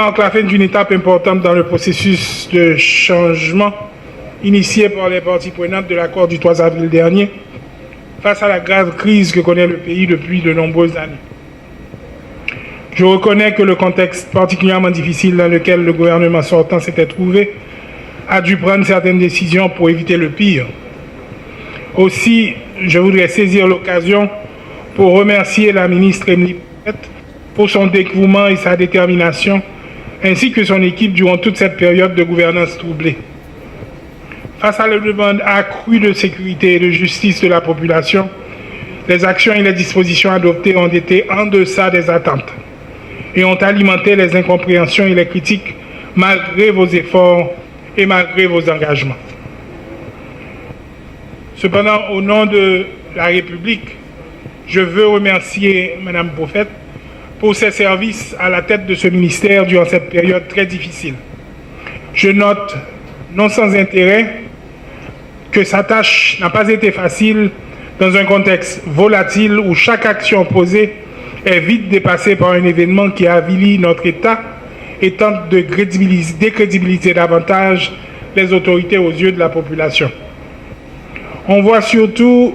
marque la fin d'une étape importante dans le processus de changement initié par les parties prenantes de l'accord du 3 avril dernier face à la grave crise que connaît le pays depuis de nombreuses années. Je reconnais que le contexte particulièrement difficile dans lequel le gouvernement sortant s'était trouvé a dû prendre certaines décisions pour éviter le pire. Aussi, je voudrais saisir l'occasion pour remercier la ministre Emily Bouffette pour son dévouement et sa détermination, ainsi que son équipe durant toute cette période de gouvernance troublée. Face à la demande accrue de sécurité et de justice de la population, les actions et les dispositions adoptées ont été en deçà des attentes et ont alimenté les incompréhensions et les critiques malgré vos efforts et malgré vos engagements. Cependant, au nom de la République, je veux remercier Mme Bouffette pour ses services à la tête de ce ministère durant cette période très difficile. Je note, non sans intérêt, que sa tâche n'a pas été facile dans un contexte volatile où chaque action posée est vite dépassée par un événement qui avilit notre État et tente de décrédibiliser davantage les autorités aux yeux de la population. On voit surtout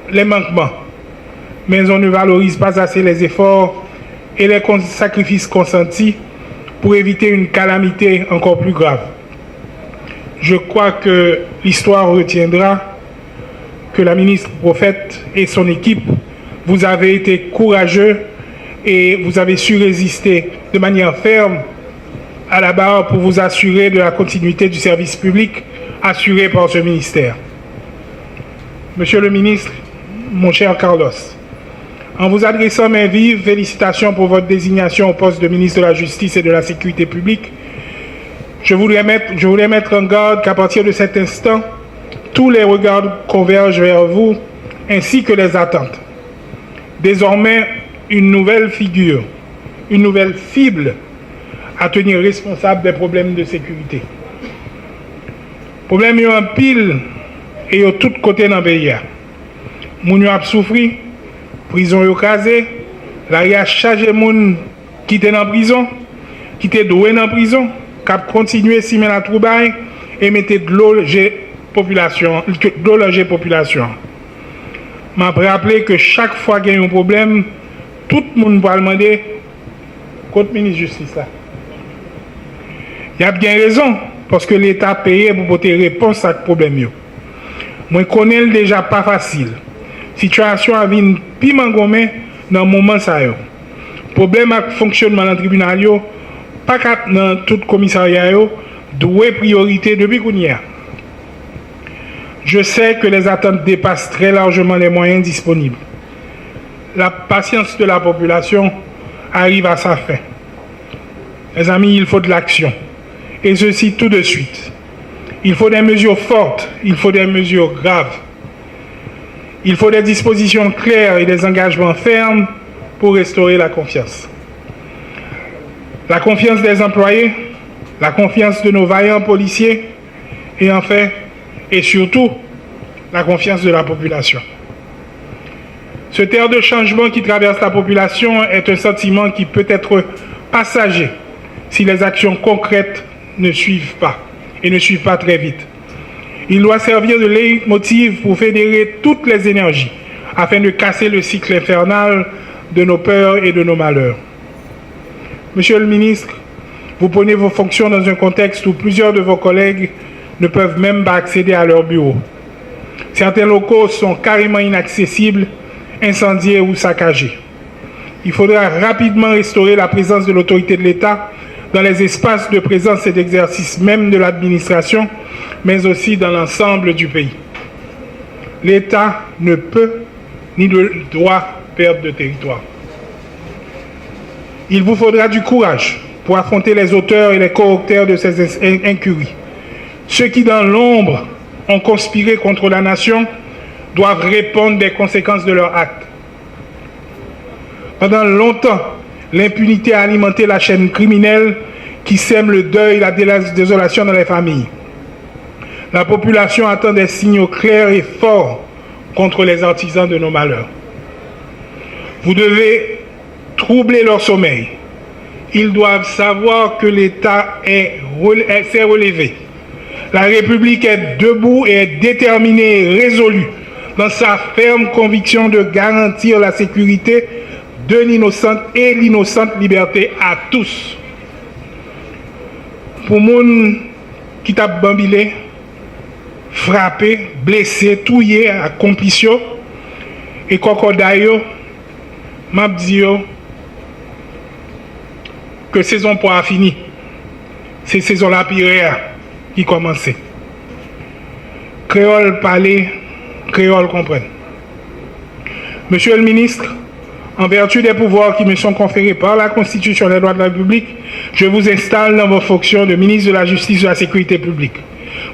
les manquements, mais on ne valorise pas assez les efforts et les sacrifices consentis pour éviter une calamité encore plus grave. Je crois que l'histoire retiendra que la ministre Bouffette et son équipe, vous avez été courageux et vous avez su résister de manière ferme à la barre pour vous assurer de la continuité du service public assuré par ce ministère. Monsieur le ministre, mon cher Carlos, en vous adressant mes vives félicitations pour votre désignation au poste de ministre de la Justice et de la Sécurité publique, je voulais mettre en garde qu'à partir de cet instant, tous les regards convergent vers vous, ainsi que les attentes. Désormais, une nouvelle figure, une nouvelle cible à tenir responsable des problèmes de sécurité. Problèmes en pile et de tous côtés dans le pays. Moun yo a souffri, prison yo krasé, la y a chargé moun qui était en prison, qui était doué dans prison, qui a continué à s'y mettre la troubaille et mettre de l'eau population. Je me rappelle que chaque fois qu'il y a un problème, tout le monde va demander contre le ministre de la Justice. Il y a bien raison, parce que l'État a payé pour porter réponse à ce problème. Je connais déjà pas facile. La situation a vu piment gommé dans le moment ça. Problème avec le fonctionnement dans le tribunal, pas dans tout le commissariat, doué priorité depuis qu'on y a. Je sais que les attentes dépassent très largement les moyens disponibles. La patience de la population arrive à sa fin. Les amis, il faut de l'action. Et ceci tout de suite. Il faut des mesures fortes, il faut des mesures graves. Il faut des dispositions claires et des engagements fermes pour restaurer la confiance. La confiance des employés, la confiance de nos vaillants policiers et enfin, et surtout, la confiance de la population. Ce terre de changement qui traverse la population est un sentiment qui peut être passager si les actions concrètes ne suivent pas et ne suivent pas très vite. Il doit servir de leitmotiv pour fédérer toutes les énergies afin de casser le cycle infernal de nos peurs et de nos malheurs. Monsieur le ministre, vous prenez vos fonctions dans un contexte où plusieurs de vos collègues ne peuvent même pas accéder à leur bureau. Certains locaux sont carrément inaccessibles, incendiés ou saccagés. Il faudra rapidement restaurer la présence de l'autorité de l'État dans les espaces de présence et d'exercice même de l'administration, mais aussi dans l'ensemble du pays. L'État ne peut ni ne doit perdre de territoire. Il vous faudra du courage pour affronter les auteurs et les co-auteurs de ces incuries. Ceux qui, dans l'ombre, ont conspiré contre la nation doivent répondre des conséquences de leurs actes. Pendant longtemps, l'impunité a alimenté la chaîne criminelle qui sème le deuil et la désolation dans les familles. La population attend des signaux clairs et forts contre les artisans de nos malheurs. Vous devez troubler leur sommeil, ils doivent savoir que l'État s'est relevé. La République est debout et est déterminée et résolue dans sa ferme conviction de garantir la sécurité de l'innocente et l'innocente liberté à tous. Pour les gens qui t'a bambilé, frappé, blessé, tué, à complice, et Kokodayo, m'a dit que saison pour a fini. C'est saison la pire qui commence. Créole parler, créole comprenne. Monsieur le ministre, en vertu des pouvoirs qui me sont conférés par la Constitution des droits de la République, je vous installe dans vos fonctions de ministre de la Justice et de la Sécurité publique.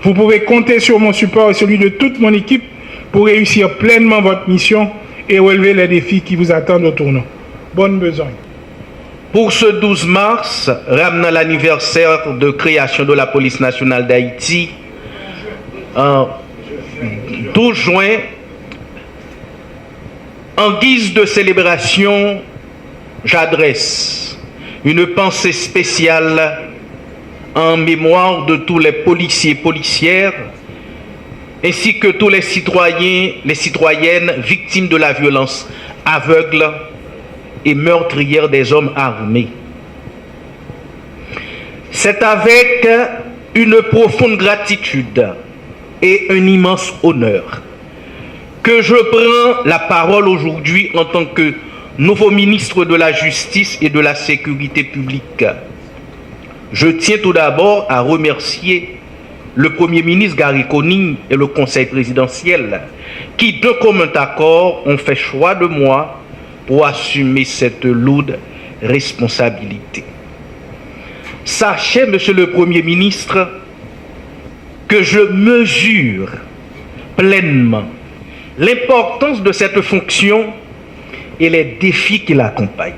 Vous pouvez compter sur mon support et celui de toute mon équipe pour réussir pleinement votre mission et relever les défis qui vous attendent au tournant. Bonne besogne. Pour ce 12 mars, ramenant l'anniversaire de création de la police nationale d'Haïti, en 12 juin, en guise de célébration, j'adresse une pensée spéciale en mémoire de tous les policiers et policières, ainsi que tous les citoyens, les citoyennes victimes de la violence aveugle et meurtrière des hommes armés. C'est avec une profonde gratitude et un immense honneur que je prends la parole aujourd'hui en tant que nouveau ministre de la Justice et de la Sécurité publique. Je tiens tout d'abord à remercier le Premier ministre Gary Conille et le Conseil présidentiel qui, de commun accord, ont fait choix de moi pour assumer cette lourde responsabilité. Sachez, Monsieur le Premier ministre, que je mesure pleinement l'importance de cette fonction et les défis qui l'accompagnent.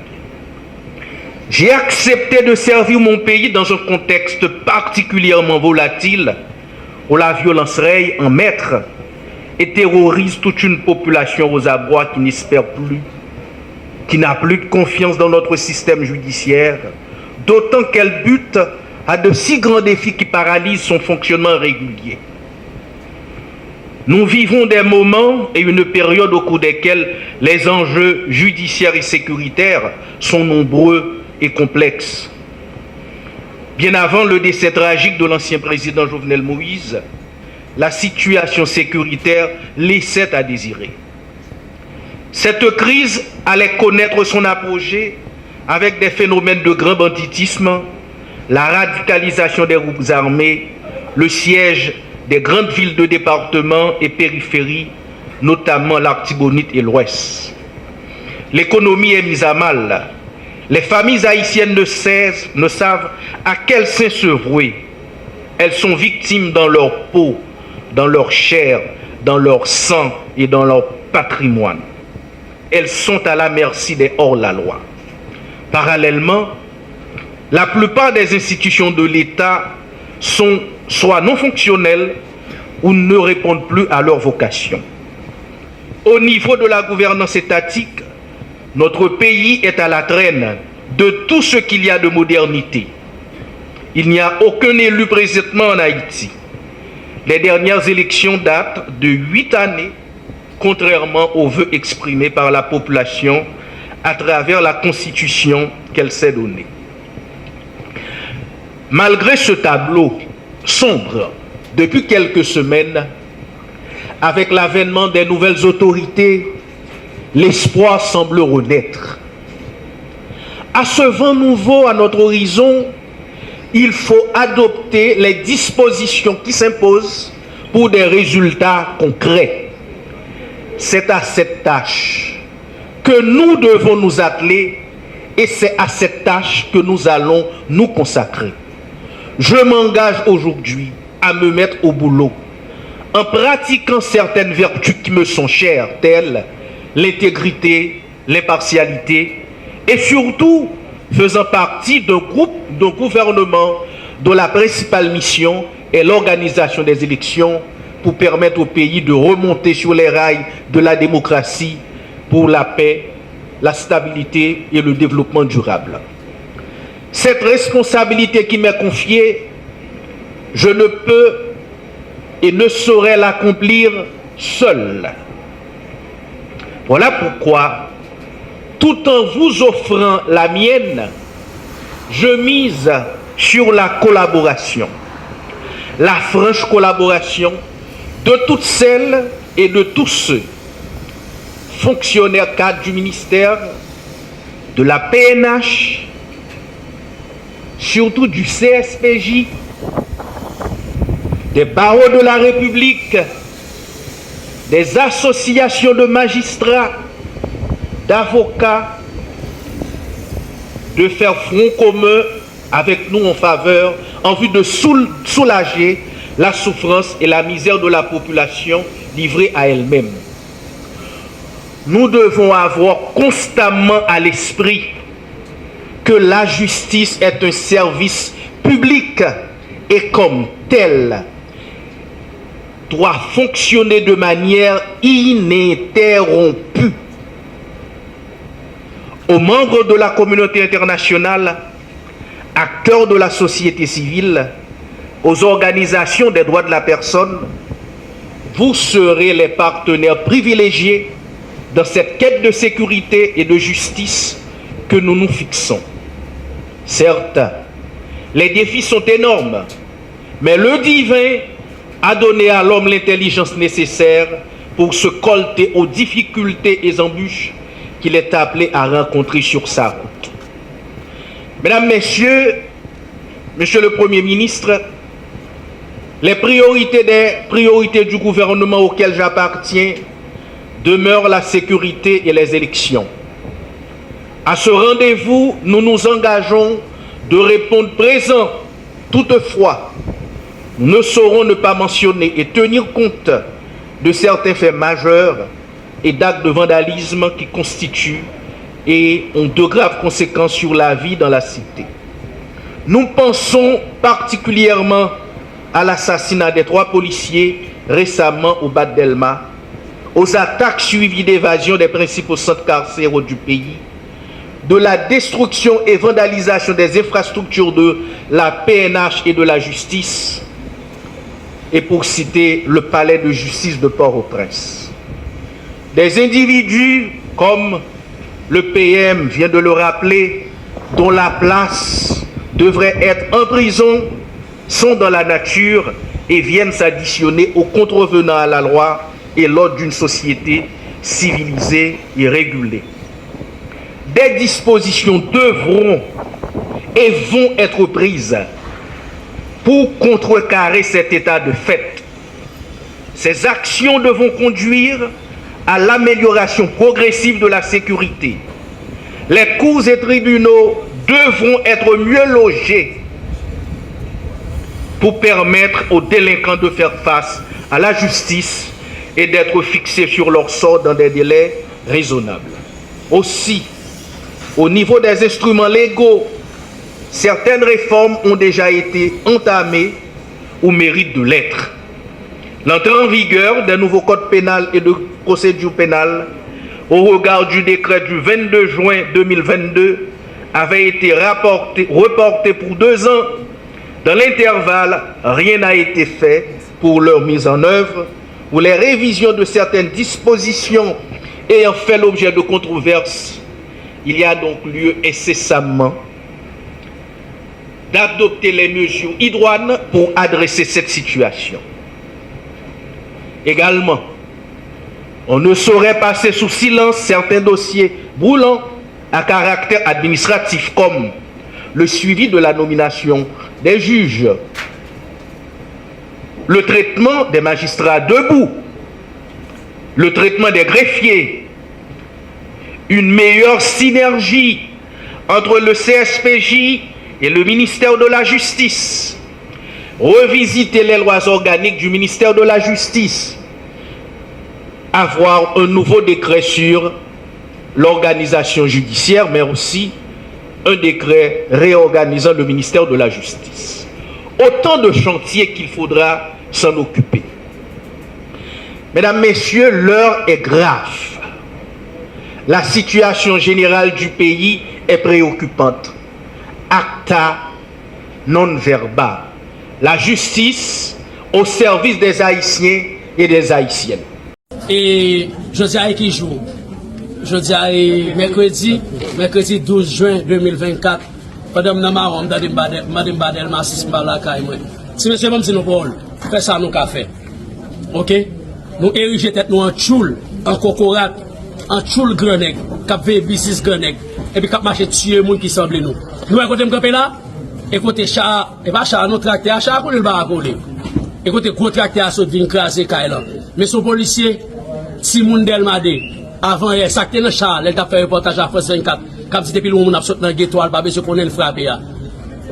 J'ai accepté de servir mon pays dans un contexte particulièrement volatile où la violence règne en maître et terrorise toute une population aux abois qui n'espère plus, qui n'a plus de confiance dans notre système judiciaire, d'autant qu'elle bute à de si grands défis qui paralysent son fonctionnement régulier. Nous vivons des moments et une période au cours desquels les enjeux judiciaires et sécuritaires sont nombreux et complexes. Bien avant le décès tragique de l'ancien président Jovenel Moïse, la situation sécuritaire laissait à désirer. Cette crise allait connaître son apogée avec des phénomènes de grand banditisme, la radicalisation des groupes armés, le siège des grandes villes de départements et périphéries, notamment l'Artibonite et l'Ouest. L'économie est mise à mal. Les familles haïtiennes ne savent à quel sein se vouer. Elles sont victimes dans leur peau, dans leur chair, dans leur sang et dans leur patrimoine. Elles sont à la merci des hors-la-loi. Parallèlement, la plupart des institutions de l'État sont soit non fonctionnelles ou ne répondent plus à leur vocation. Au niveau de la gouvernance étatique, notre pays est à la traîne de tout ce qu'il y a de modernité. Il n'y a aucun élu présentement en Haïti. Les dernières élections datent de 8 années, contrairement aux vœux exprimés par la population à travers la constitution qu'elle s'est donnée. Malgré ce tableau sombre, depuis quelques semaines, avec l'avènement des nouvelles autorités, l'espoir semble renaître. À ce vent nouveau à notre horizon, il faut adopter les dispositions qui s'imposent pour des résultats concrets. C'est à cette tâche que nous devons nous atteler et c'est à cette tâche que nous allons nous consacrer. Je m'engage aujourd'hui à me mettre au boulot en pratiquant certaines vertus qui me sont chères, telles l'intégrité, l'impartialité et surtout faisant partie d'un gouvernement dont la principale mission est l'organisation des élections pour permettre au pays de remonter sur les rails de la démocratie pour la paix, la stabilité et le développement durable. Cette responsabilité qui m'est confiée, je ne peux et ne saurais l'accomplir seul. Voilà pourquoi, tout en vous offrant la mienne, je mise sur la collaboration, la franche collaboration de toutes celles et de tous ceux, fonctionnaires cadres du ministère, de la PNH, surtout du CSPJ, des barreaux de la République, des associations de magistrats, d'avocats, de faire front commun avec nous en vue de soulager la souffrance et la misère de la population livrée à elle-même. Nous devons avoir constamment à l'esprit que la justice est un service public et comme tel doit fonctionner de manière ininterrompue. Aux membres de la communauté internationale, acteurs de la société civile, aux organisations des droits de la personne, vous serez les partenaires privilégiés dans cette quête de sécurité et de justice que nous nous fixons. Certes, les défis sont énormes, mais le divin a donné à l'homme l'intelligence nécessaire pour se colter aux difficultés et embûches qu'il est appelé à rencontrer sur sa route. Mesdames, Messieurs, Monsieur le Premier ministre, les priorités du gouvernement auquel j'appartiens demeurent la sécurité et les élections. À ce rendez-vous, nous nous engageons de répondre présent. Toutefois, nous ne saurons ne pas mentionner et tenir compte de certains faits majeurs et d'actes de vandalisme qui constituent et ont de graves conséquences sur la vie dans la cité. Nous pensons particulièrement à l'assassinat des 3 policiers récemment au Bad Delma, aux attaques suivies d'évasion des principaux centres carcéraux du pays, de la destruction et vandalisation des infrastructures de la PNH et de la justice, et pour citer le palais de justice de Port-au-Prince. Des individus, comme le PM vient de le rappeler, dont la place devrait être en prison, sont dans la nature et viennent s'additionner aux contrevenants à la loi et l'ordre d'une société civilisée et régulée. Des dispositions devront et vont être prises pour contrecarrer cet état de fait. Ces actions devront conduire à l'amélioration progressive de la sécurité. Les cours et tribunaux devront être mieux logés pour permettre aux délinquants de faire face à la justice et d'être fixés sur leur sort dans des délais raisonnables. Aussi, au niveau des instruments légaux, certaines réformes ont déjà été entamées ou méritent de l'être. L'entrée en vigueur d'un nouveau code pénal et de procédure pénale au regard du décret du 22 juin 2022 avait été reportée pour 2 ans. Dans l'intervalle, rien n'a été fait pour leur mise en œuvre ou les révisions de certaines dispositions ayant fait l'objet de controverses. Il y a donc lieu incessamment d'adopter les mesures idoines pour adresser cette situation. Également, on ne saurait passer sous silence certains dossiers brûlants à caractère administratif comme le suivi de la nomination des juges, le traitement des magistrats debout, le traitement des greffiers, une meilleure synergie entre le CSPJ et le ministère de la Justice, revisiter les lois organiques du ministère de la Justice, avoir un nouveau décret sur l'organisation judiciaire, mais aussi un décret réorganisant le ministère de la Justice. Autant de chantiers qu'il faudra s'en occuper. Mesdames, Messieurs, l'heure est grave. La situation générale du pays est préoccupante. acta non verba. La justice au service des Haïtiens et des Haïtiennes. Et je dis à qui jour? Je dis à mercredi 12 juin 2024. Pendant que je Madame Badel m'assiste par la caille. Si monsieur me dit nous Paul, fais ça nous café. OK? Nous ériger tête nous en tchoul, en cocorat, en tchoul grenègue, cap V6 grenègue, et puis cap marcher tuer les gens qui semblent nous. Nous écoutez me là, écoutez chat, et pas chat, nous tracteur, chat qu'on le va coller. Écoutez, gros tracteur saute vient craser caille là. Mais son policier, Simon Delmadé, avant hier, ça qui est dans chat, il a fait un reportage à France 24, comme si depuis le monde a sauté dans le ghetto, pas besoin qu'on ait le frappé.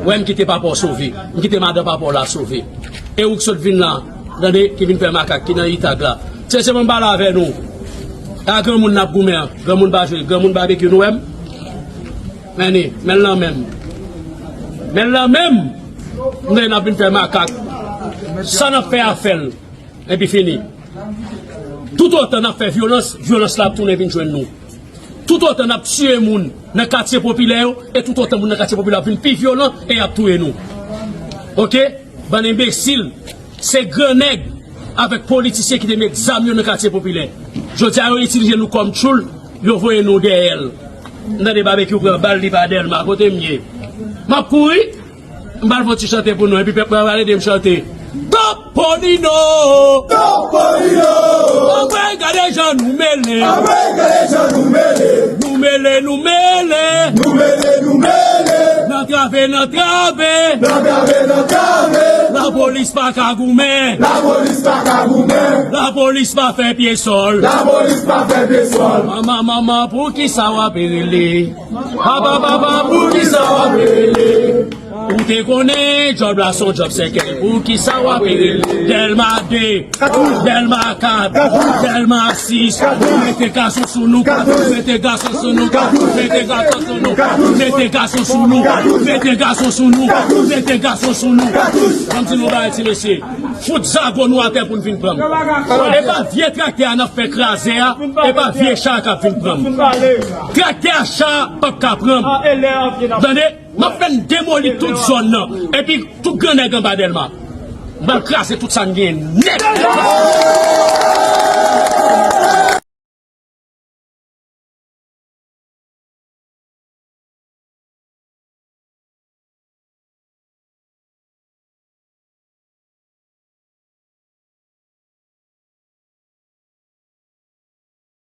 Ouais, je quitte pas pour sauver, je quitte madame pas pour la sauver. Et où que ce vient là, regardez, qui vient faire macaque, qui dans l'Itag là. C'est mon bal avec nous. Un grand monde n'a pas goumé, grand monde pas joué, grand monde barbecue nous même. Mais là même, nous avons fait macaque. Ça n'a fait affaire. Et puis fini. Tout autant n'a fait violence là tourne vient joindre nous. Tout autant n'a tué les gens dans le quartier populaire et tout autant dans le quartier populaire vient plus violent et a tué nous. OK? Ben imbécile, c'est grand nègre avec politiciens qui des examens dans le quartier populaire. Je dis à eux utiliser nous comme choul, yo voyez nous derrière. Dans des barbecues prend balle li Badel ma côté mieux. M'a couru, m'al vont chanter pour nous et puis peuple va aller me chanter. Topolino, Après garder gens nous mêler, nous mêler, n'entraver. La police pas cagoumé, la police pas fait pied sol, maman pour qui ça va périr, papa pour qui ça va périr. Ou te connais, job là son job c'est quel, pour qui ça va périr. Delma 2, Delma 4, Delma 6, mettez garçons sous nous, mettez garçons sous nous, mettez garçons sous nous, mettez garçons sous nous, mettez garçons sous nous, mettez garçons sous nous. Comme si nous va être monsieur, fout zago nous à terre pour nous venir prendre. Et pas vieux tracteur à nous fait craser, et pas vieux chat qui a venir prendre. Tracteur chat pas qu'à prendre. Attendez. Je vais démolir toute zone et puis tout grand nègre en Badelma. Je vais classer toute sanguine net.